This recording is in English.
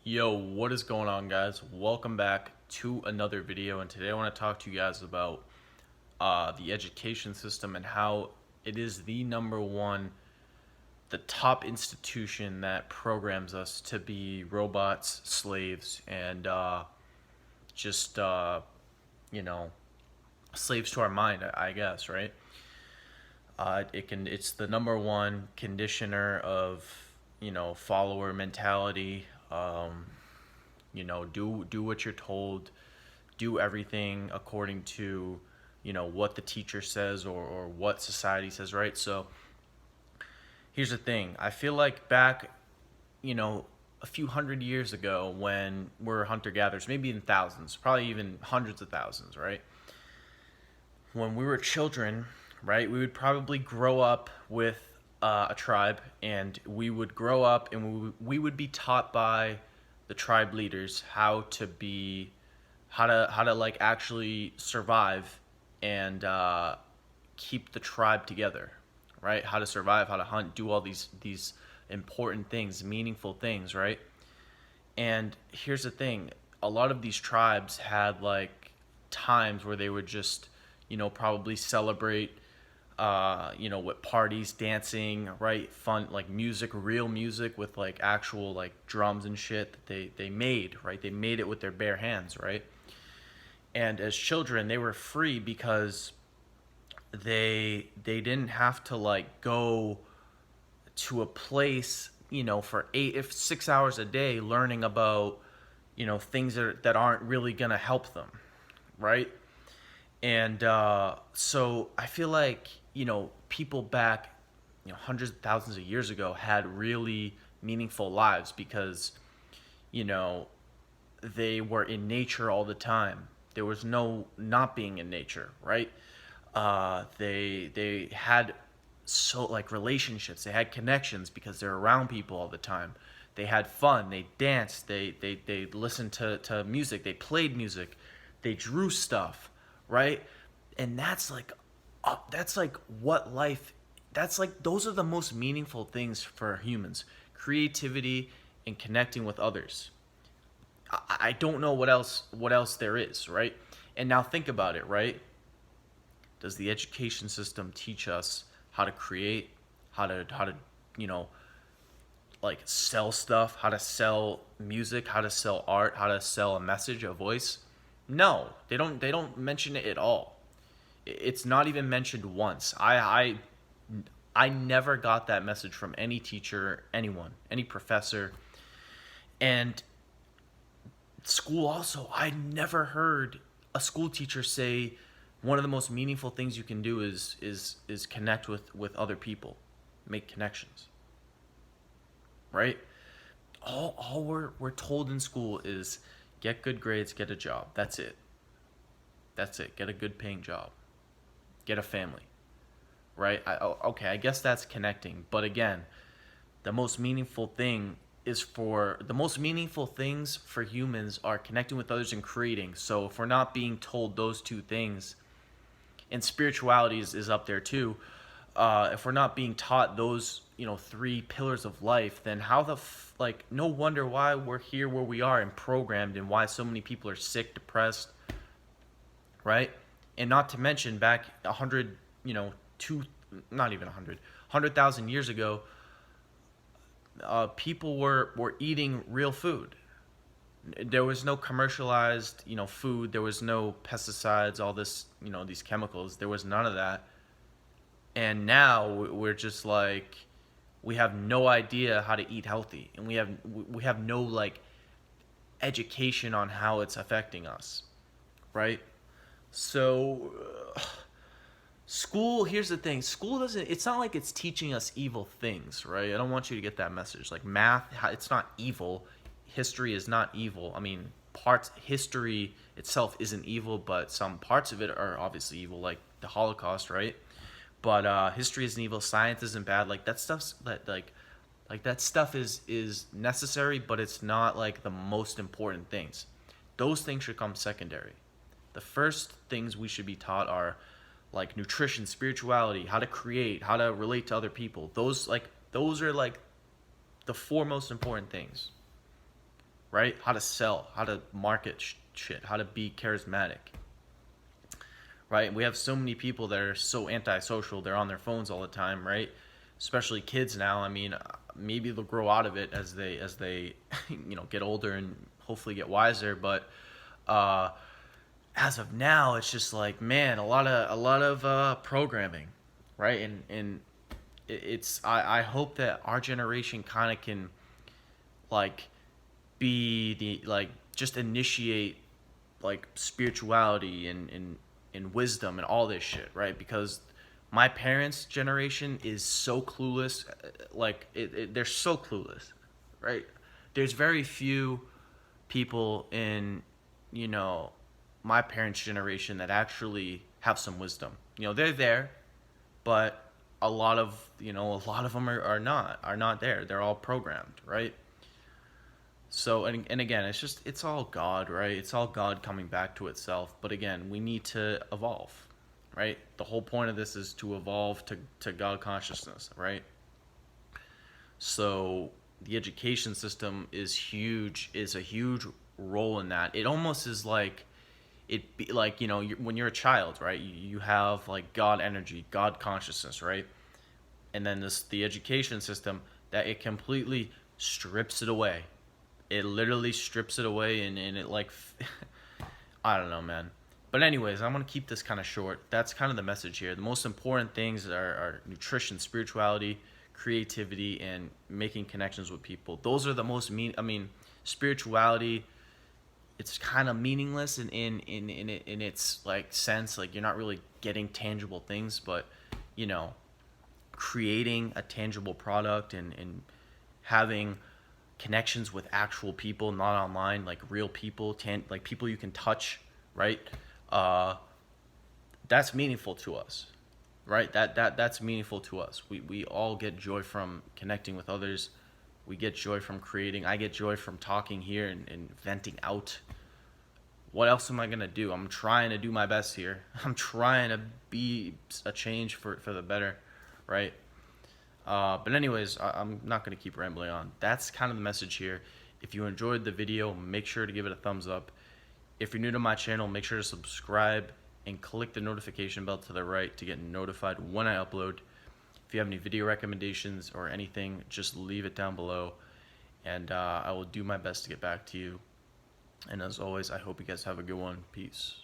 Yo, what is going on, guys? Welcome back to another video, and today I want to talk to you guys about the education system and how it is the number one, the top institution that programs us to be robots, slaves, and just you know, slaves to our mind, I guess, right? It's the number one conditioner of follower mentality. Do what you're told, do everything according to what the teacher says or what society says, right? So here's the thing. I feel like back, a few hundred years ago, when we're hunter gatherers, maybe in thousands, probably even hundreds of thousands, right? When we were children, right, we would probably grow up with a tribe, and we would grow up and we would be taught by the tribe leaders how to like actually survive and keep the tribe together, right? How to survive, how to hunt, do all these important things, meaningful things, right? And here's the thing: a lot of these tribes had like times where they would just, probably celebrate, with parties, dancing, right? Fun, like music, real music with like actual like drums and shit that they made, right? They made it with their bare hands, right? And as children, they were free because they didn't have to like go to a place, for 6 hours a day learning about, things that aren't really gonna help them, right? And so I feel like, people back, hundreds of thousands of years ago had really meaningful lives because, you know, they were in nature all the time. There was no not being in nature, right? They had so like relationships. They had connections because they're around people all the time. They had fun. They danced. They listened to music. They played music. They drew stuff, right? And that's like what life. That's like those are the most meaningful things for humans: creativity and connecting with others. I don't know what else there is, right? And now think about it, right? Does the education system teach us how to create, how to you know like sell stuff, how to sell music, how to sell art, how to sell a message, a voice? No, they don't mention it at all. It's not even mentioned once. I never got that message from any teacher, anyone, any professor. And school also, I never heard a school teacher say one of the most meaningful things you can do is connect with other people, make connections, right? All we're told in school is get good grades, get a job. That's it. Get a good paying job, get a family, right? Okay, I guess that's connecting, but again, the most meaningful things for humans are connecting with others and creating. So if we're not being told those two things, and spirituality is up there too, if we're not being taught those three pillars of life, then like, no wonder why we're here where we are and programmed, and why so many people are sick, depressed, right? And not to mention back 100, two, not even 100,000 years ago, people were eating real food. There was no commercialized, food. There was no pesticides, all this, these chemicals. There was none of that. And now we're just like, we have no idea how to eat healthy, and we have no like education on how it's affecting us, right? So school, here's the thing: school doesn't, it's not like it's teaching us evil things, right? I don't want you to get that message. Like math, it's not evil. History is not evil. I mean, history itself isn't evil, but some parts of it are obviously evil, like the Holocaust, right? But history isn't evil. Science isn't bad. Like that stuff's like that stuff is necessary, but it's not like the most important things. Those things should come secondary. The first things we should be taught are like nutrition, spirituality, how to create, how to relate to other people. Those are like the four most important things. right? How to sell, how to market shit, how to be charismatic, right? We have so many people that are so antisocial. They're on their phones all the time, right? Especially kids now. I mean, maybe they'll grow out of it as they get older and hopefully get wiser. But uh, as of now, it's just like, man, a lot of programming, right? And it's I hope that our generation kind of can like be the like just initiate like spirituality and wisdom and all this shit, right? Because my parents' generation is so clueless, like they're so clueless, right? There's very few people in, you know, my parents' generation that actually have some wisdom. They're there, but a lot of them are not there. They're all programmed, right? So and again, it's all God, right? It's all God coming back to itself. But again, we need to evolve, right? The whole point of this is to evolve to God consciousness, right? So the education system is a huge role in that. It almost is like it be like, when you're a child, right? You have like God energy, God consciousness, right? And then the education system, that it completely strips it away. It literally strips it away, and it like I don't know, man. But anyways, I'm gonna keep this kind of short. That's kind of the message here. The most important things are nutrition, spirituality, creativity, and making connections with people. Those are the most I mean, spirituality, it's kind of meaningless in its like sense. Like, you're not really getting tangible things, but you know, creating a tangible product and having connections with actual people, not online, like real people, like people you can touch, right? Uh, that's meaningful to us, right? That's meaningful to us. We all get joy from connecting with others. We get joy from creating. I get joy from talking here and venting out. What else am I gonna do? I'm trying to do my best here. I'm trying to be a change for the better, right? But anyways, I'm not going to keep rambling on. That's kind of the message here. If you enjoyed the video, make sure to give it a thumbs up. If you're new to my channel, make sure to subscribe and click the notification bell to the right to get notified when I upload. If you have any video recommendations or anything, just leave it down below, and I will do my best to get back to you. And as always, I hope you guys have a good one. Peace.